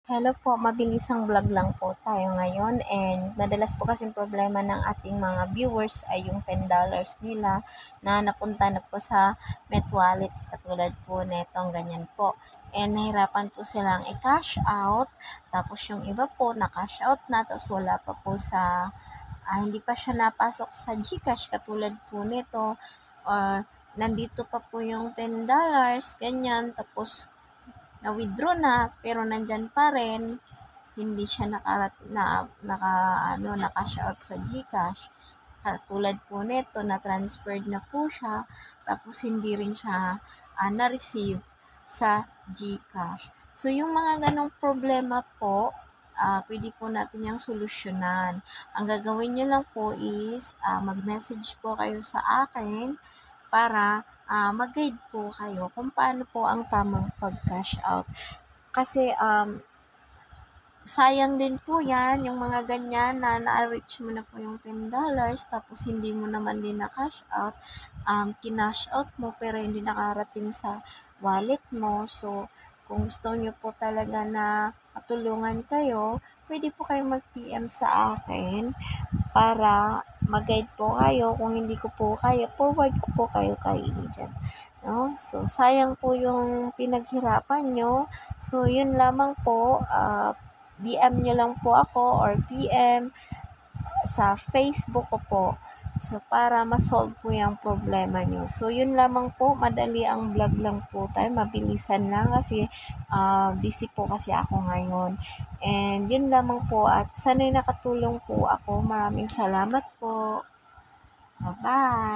Hello po, mabilisang vlog lang po tayo ngayon and madalas po kasing problema ng ating mga viewers ay yung $10 nila na napunta na po sa MetWallet katulad po netong ganyan po. And nahirapan po silang i-cash out, tapos yung iba po na-cash out na tapos wala pa po sa hindi pa siya napasok sa GCash katulad po nito, or nandito pa po yung $10 ganyan tapos na-withdraw na pero nandyan pa rin, hindi siya naka-cash out sa GCash. Katulad po nito, na-transferred na po siya, tapos hindi rin siya na-receive sa GCash. So, yung mga ganong problema po, pwede po natin yung solusyonan. Ang gagawin nyo lang po is, mag-message po kayo sa akin para mag-guide po kayo kung paano po ang tamang pag-cash out. Kasi sayang din po yan, yung mga ganyan na na-reach mo na po yung $10 tapos hindi mo naman din na-cash out, kinash out mo pero hindi nakarating sa wallet mo. So, kung gusto nyo po talaga na matulungan kayo, pwede po kayo mag-PM sa akin para mag-guide po kayo. Kung hindi ko po kayo, forward ko po kayo kay agent. No? So, sayang po yung pinaghirapan nyo. So, yun lamang po. DM nyo lang po ako or PM sa Facebook ko po. So, para ma-solve po yung problema nyo. So, yun lamang po. Madali ang vlog lang po tayo. Mabilisan lang kasi busy po kasi ako ngayon. And yun lamang po. At sana'y nakatulong po ako. Maraming salamat po. Bye-bye!